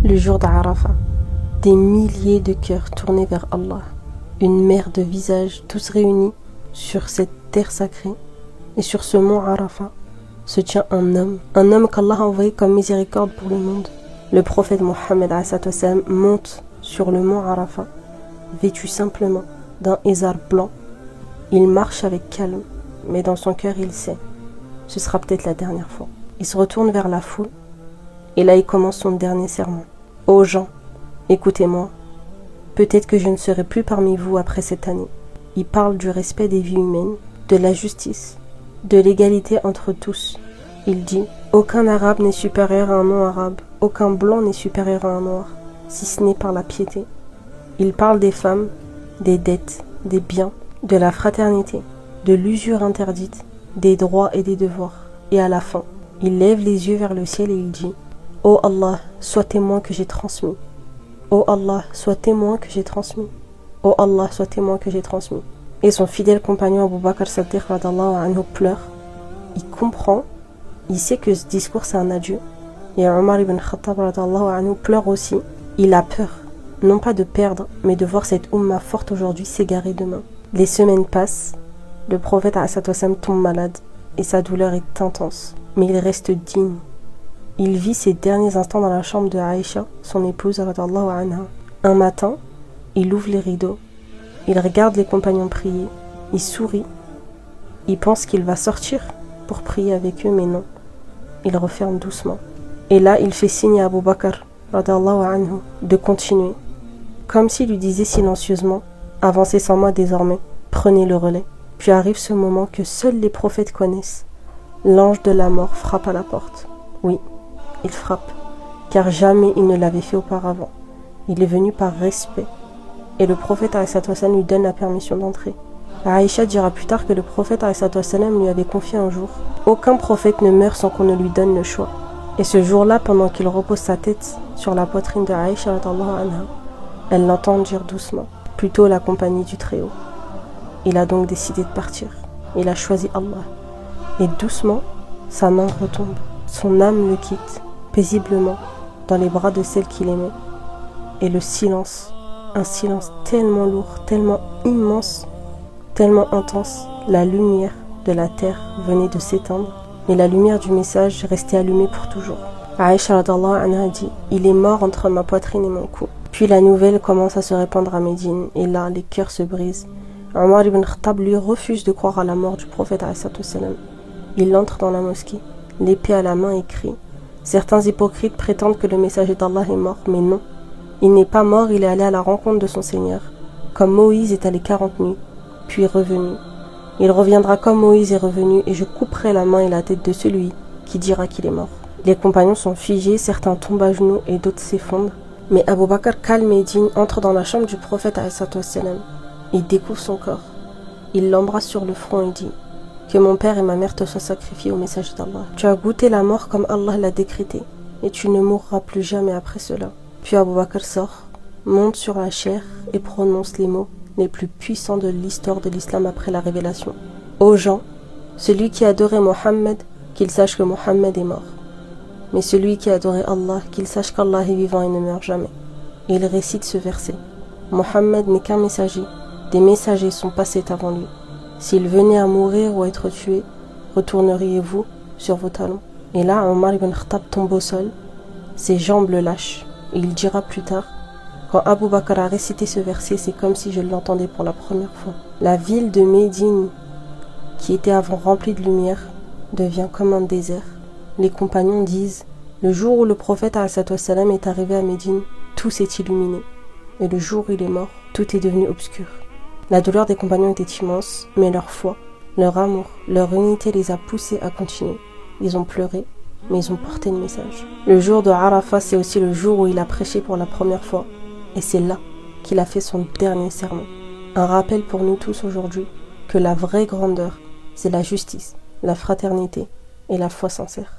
Le jour d'Arafat, des milliers de cœurs tournés vers Allah, une mer de visages tous réunis sur cette terre sacrée, et sur ce mont Arafat se tient un homme qu'Allah a envoyé comme miséricorde pour le monde. Le prophète Mohammed monte sur le mont Arafat, vêtu simplement d'un izar blanc. Il marche avec calme, mais dans son cœur il sait, ce sera peut-être la dernière fois. Il se retourne vers la foule, et là il commence son dernier sermon. Ô gens, écoutez-moi, peut-être que je ne serai plus parmi vous après cette année. Il parle du respect des vies humaines, de la justice, de l'égalité entre tous. Il dit, aucun arabe n'est supérieur à un non-arabe, aucun blanc n'est supérieur à un noir, si ce n'est par la piété. Il parle des femmes, des dettes, des biens, de la fraternité, de l'usure interdite, des droits et des devoirs. Et à la fin, il lève les yeux vers le ciel et il dit, ô Allah, sois témoin que j'ai transmis. Ô Allah, sois témoin que j'ai transmis. Ô Allah, sois témoin que j'ai transmis. Et son fidèle compagnon Abu Bakr Saddiq radallahu anhu pleure. Il comprend, il sait que ce discours c'est un adieu. Et Omar ibn Khattab radallahu anhu pleure aussi. Il a peur, non pas de perdre, mais de voir cette umma forte aujourd'hui s'égarer demain. Les semaines passent, le prophète tombe malade et sa douleur est intense. Mais il reste digne. Il vit ses derniers instants dans la chambre de Aïcha, son épouse radallahu anha. Un matin, il ouvre les rideaux. Il regarde les compagnons prier, il sourit, il pense qu'il va sortir pour prier avec eux, mais non, il referme doucement. Et là, il fait signe à Abu Bakr, radallahu anhu, de continuer, comme s'il lui disait silencieusement, avancez sans moi désormais, prenez le relais. Puis arrive ce moment que seuls les prophètes connaissent. L'ange de la mort frappe à la porte. Oui, il frappe, car jamais il ne l'avait fait auparavant. Il est venu par respect. Et le prophète lui donne la permission d'entrer. Aïcha dira plus tard que le prophète lui avait confié un jour. Aucun prophète ne meurt sans qu'on ne lui donne le choix. Et ce jour-là, pendant qu'il repose sa tête sur la poitrine de Aïcha, elle l'entend dire doucement, plutôt la compagnie du Très-Haut. Il a donc décidé de partir. Il a choisi Allah. Et doucement, sa main retombe. Son âme le quitte, paisiblement, dans les bras de celle qu'il aimait. Et le silence, un silence tellement lourd, tellement immense, tellement intense, la lumière de la terre venait de s'éteindre, mais la lumière du message restait allumée pour toujours. Aïcha radallahu anha dit, il est mort entre ma poitrine et mon cou. Puis la nouvelle commence à se répandre à Médine, et là, les cœurs se brisent. Omar ibn Khattab lui refuse de croire à la mort du prophète ﷺ. Il entre dans la mosquée, l'épée à la main et crie. Certains hypocrites prétendent que le messager d'Allah est mort, mais non. Il n'est pas mort, il est allé à la rencontre de son Seigneur, comme Moïse est allé 40 nuits, puis revenu. Il reviendra comme Moïse est revenu, et je couperai la main et la tête de celui qui dira qu'il est mort. Les compagnons sont figés, certains tombent à genoux et d'autres s'effondrent. Mais Abu Bakr, calme et digne, entre dans la chambre du prophète ﷺ. Il découvre son corps. Il l'embrasse sur le front et dit, que mon père et ma mère te soient sacrifiés au message d'Allah. Tu as goûté la mort comme Allah l'a décrété, et tu ne mourras plus jamais après cela. Puis Abu Bakr sort, monte sur la chair et prononce les mots les plus puissants de l'histoire de l'islam après la révélation. Ô gens, celui qui adorait Mohammed, qu'il sache que Mohammed est mort. Mais celui qui adorait Allah, qu'il sache qu'Allah est vivant et ne meurt jamais. Et il récite ce verset. Mohammed n'est qu'un messager, des messagers sont passés avant lui. S'il venait à mourir ou à être tué, retourneriez-vous sur vos talons? Et là, Omar ibn Khattab tombe au sol, ses jambes le lâchent. Et il dira plus tard, quand Abu Bakr a récité ce verset, c'est comme si je l'entendais pour la première fois. La ville de Médine, qui était avant remplie de lumière, devient comme un désert. Les compagnons disent, le jour où le prophète ﷺ est arrivé à Médine, tout s'est illuminé. Et le jour où il est mort, tout est devenu obscur. La douleur des compagnons était immense, mais leur foi, leur amour, leur unité les a poussés à continuer. Ils ont pleuré, mais ils ont porté le message. Le jour de Arafat, c'est aussi le jour où il a prêché pour la première fois. Et c'est là qu'il a fait son dernier sermon. Un rappel pour nous tous aujourd'hui que la vraie grandeur, c'est la justice, la fraternité et la foi sincère.